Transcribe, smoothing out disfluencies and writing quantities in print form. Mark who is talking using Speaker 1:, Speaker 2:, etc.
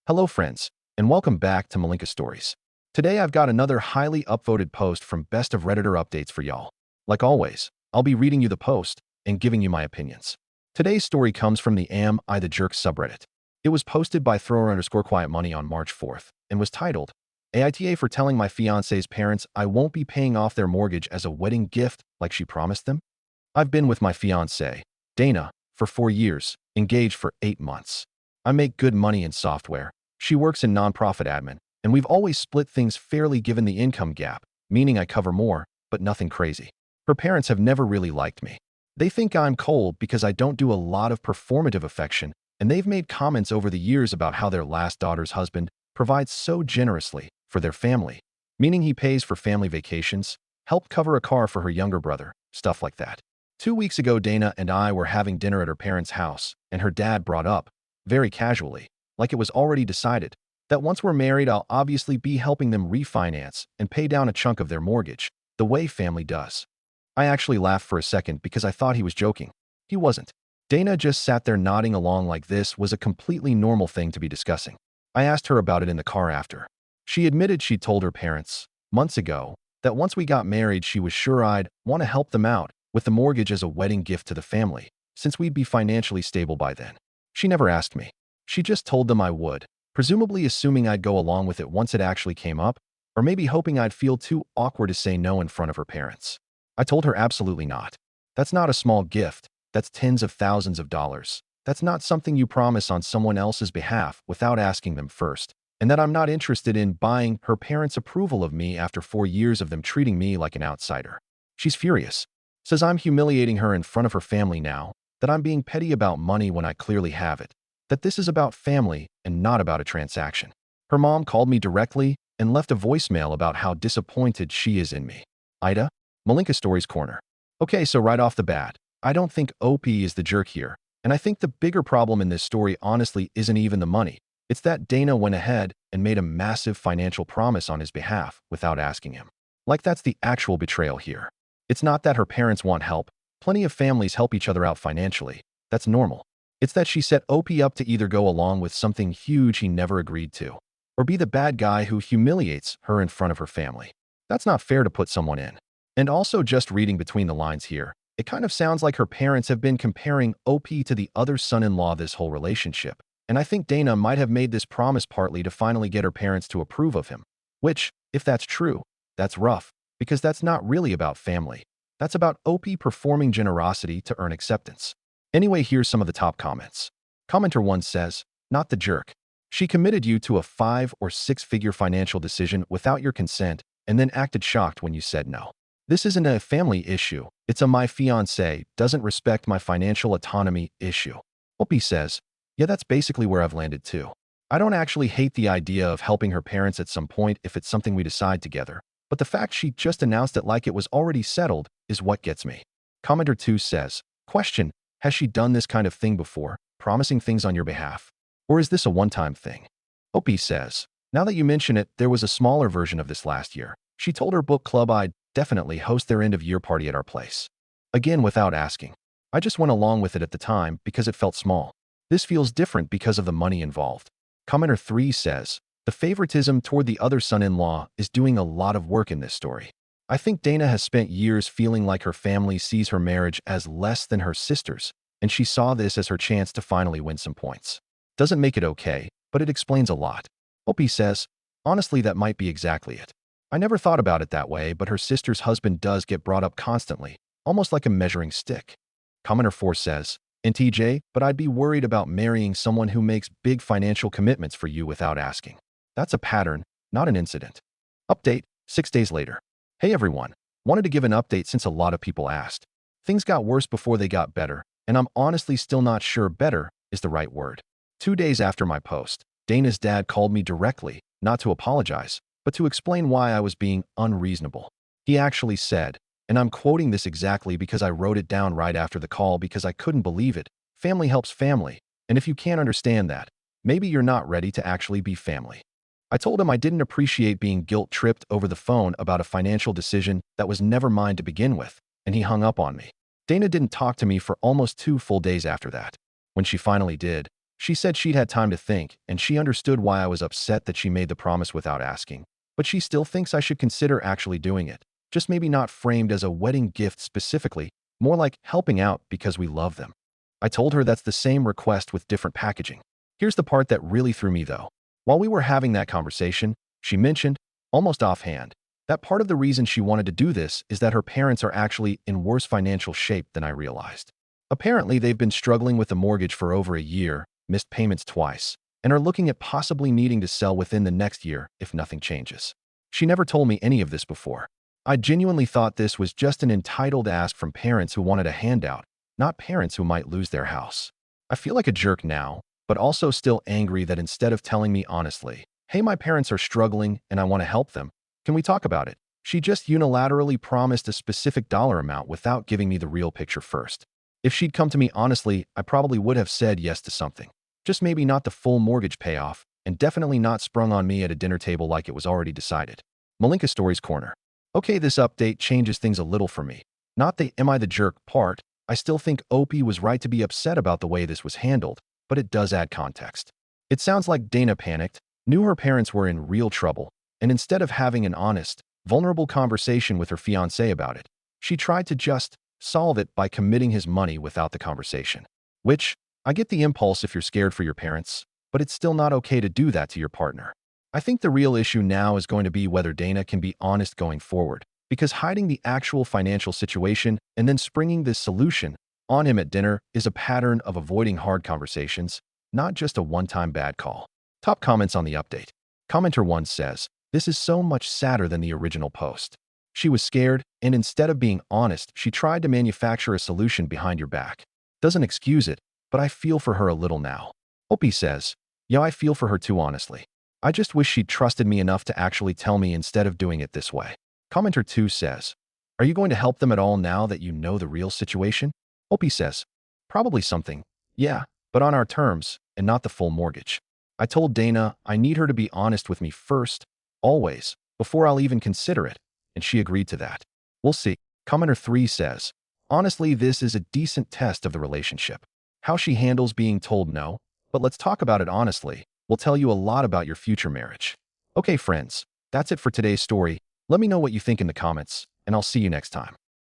Speaker 1: Hello friends, and welcome back to Malinka Stories. Today I've got another highly upvoted post from Best of Redditor updates for y'all. Like always, I'll be reading you the post and giving you my opinions. Today's story comes from the Am I the Jerk subreddit. It was posted by thrower_quietmoney on March 4th and was titled, AITA for telling my fiancé's parents I won't be paying off their mortgage as a wedding gift like she promised them. I've been with my fiancée, Dana, for 4 years, engaged for 8 months. I make good money in software. She works in nonprofit admin, and we've always split things fairly given the income gap, meaning I cover more, but nothing crazy. Her parents have never really liked me. They think I'm cold because I don't do a lot of performative affection, and they've made comments over the years about how their last daughter's husband provides so generously for their family, meaning he pays for family vacations, helped cover a car for her younger brother, stuff like that. 2 weeks ago, Dana and I were having dinner at her parents' house, and her dad brought up, very casually, like it was already decided, that once we're married, I'll obviously be helping them refinance and pay down a chunk of their mortgage, the way family does. I actually laughed for a second because I thought he was joking. He wasn't. Dana just sat there nodding along like this was a completely normal thing to be discussing. I asked her about it in the car after. She admitted she'd told her parents, months ago, that once we got married she was sure I'd want to help them out with the mortgage as a wedding gift to the family, since we'd be financially stable by then. She never asked me. She just told them I would, presumably assuming I'd go along with it once it actually came up, or maybe hoping I'd feel too awkward to say no in front of her parents. I told her absolutely not. That's not a small gift. That's tens of thousands of dollars. That's not something you promise on someone else's behalf without asking them first, and that I'm not interested in buying her parents' approval of me after 4 years of them treating me like an outsider. She's furious. Says I'm humiliating her in front of her family now, that I'm being petty about money when I clearly have it, that this is about family and not about a transaction. Her mom called me directly and left a voicemail about how disappointed she is in me. Ida, Malinka Stories Corner. Okay, so right off the bat, I don't think OP is the jerk here, and I think the bigger problem in this story honestly isn't even the money. It's that Dana went ahead and made a massive financial promise on his behalf without asking him. Like that's the actual betrayal here. It's not that her parents want help. Plenty of families help each other out financially. That's normal. It's that she set OP up to either go along with something huge he never agreed to, or be the bad guy who humiliates her in front of her family. That's not fair to put someone in. And also, just reading between the lines here, it kind of sounds like her parents have been comparing OP to the other son-in-law this whole relationship. And I think Dana might have made this promise partly to finally get her parents to approve of him. Which, if that's true, that's rough, because that's not really about family. That's about OP performing generosity to earn acceptance. Anyway, here's some of the top comments. Commenter 1 says, not the jerk. She committed you to a 5 or 6-figure financial decision without your consent and then acted shocked when you said no. This isn't a family issue. It's a my fiancé doesn't respect my financial autonomy issue. OP says, yeah, that's basically where I've landed too. I don't actually hate the idea of helping her parents at some point if it's something we decide together, but the fact she just announced it like it was already settled is what gets me. Commenter 2 says, question, has she done this kind of thing before, promising things on your behalf? Or is this a one-time thing? OP says, now that you mention it, there was a smaller version of this last year. She told her book club I'd definitely host their end-of-year party at our place. Again, without asking. I just went along with it at the time because it felt small. This feels different because of the money involved. Commenter 3 says, the favoritism toward the other son-in-law is doing a lot of work in this story. I think Dana has spent years feeling like her family sees her marriage as less than her sister's, and she saw this as her chance to finally win some points. Doesn't make it okay, but it explains a lot. OP says, honestly, that might be exactly it. I never thought about it that way, but her sister's husband does get brought up constantly, almost like a measuring stick. Commenter 4 says, and TJ, but I'd be worried about marrying someone who makes big financial commitments for you without asking. That's a pattern, not an incident. Update, 6 days later. Hey everyone, wanted to give an update since a lot of people asked. Things got worse before they got better, and I'm honestly still not sure better is the right word. 2 days after my post, Dana's dad called me directly, not to apologize, but to explain why I was being unreasonable. He actually said, and I'm quoting this exactly because I wrote it down right after the call because I couldn't believe it, family helps family, and if you can't understand that, maybe you're not ready to actually be family. I told him I didn't appreciate being guilt-tripped over the phone about a financial decision that was never mine to begin with, and he hung up on me. Dana didn't talk to me for almost 2 full days after that. When she finally did, She said she'd had time to think, and she understood why I was upset that she made the promise without asking. But she still thinks I should consider actually doing it. Just maybe not framed as a wedding gift specifically, more like helping out because we love them. I told her that's the same request with different packaging. Here's the part that really threw me though. While we were having that conversation, she mentioned, almost offhand, that part of the reason she wanted to do this is that her parents are actually in worse financial shape than I realized. Apparently, they've been struggling with a mortgage for over a year, missed payments twice, and are looking at possibly needing to sell within the next year if nothing changes. She never told me any of this before. I genuinely thought this was just an entitled ask from parents who wanted a handout, not parents who might lose their house. I feel like a jerk now, but also still angry that instead of telling me honestly, hey, my parents are struggling and I want to help them, can we talk about it? She just unilaterally promised a specific dollar amount without giving me the real picture first. If she'd come to me honestly, I probably would have said yes to something. Just maybe not the full mortgage payoff, and definitely not sprung on me at a dinner table like it was already decided. Malinka Stories Corner. Okay, this update changes things a little for me. Not the am I the jerk part. I still think Opie was right to be upset about the way this was handled, but it does add context. It sounds like Dana panicked, knew her parents were in real trouble, and instead of having an honest, vulnerable conversation with her fiancé about it, she tried to just solve it by committing his money without the conversation. Which, I get the impulse if you're scared for your parents, but it's still not okay to do that to your partner. I think the real issue now is going to be whether Dana can be honest going forward, because hiding the actual financial situation and then springing this solution on him at dinner is a pattern of avoiding hard conversations, not just a one-time bad call. Top comments on the update. Commenter 1 says, this is so much sadder than the original post. She was scared, and instead of being honest, she tried to manufacture a solution behind your back. Doesn't excuse it, but I feel for her a little now. Opie says, yeah, I feel for her too, honestly. I just wish she'd trusted me enough to actually tell me instead of doing it this way. Commenter 2 says, are you going to help them at all now that you know the real situation? Opie says, probably something. Yeah, but on our terms, and not the full mortgage. I told Dana I need her to be honest with me first, always, before I'll even consider it, and she agreed to that. We'll see. Commenter 3 says, honestly, this is a decent test of the relationship. How she handles being told no, but let's talk about it honestly, will tell you a lot about your future marriage. Okay, friends, that's it for today's story. Let me know what you think in the comments, and I'll see you next time.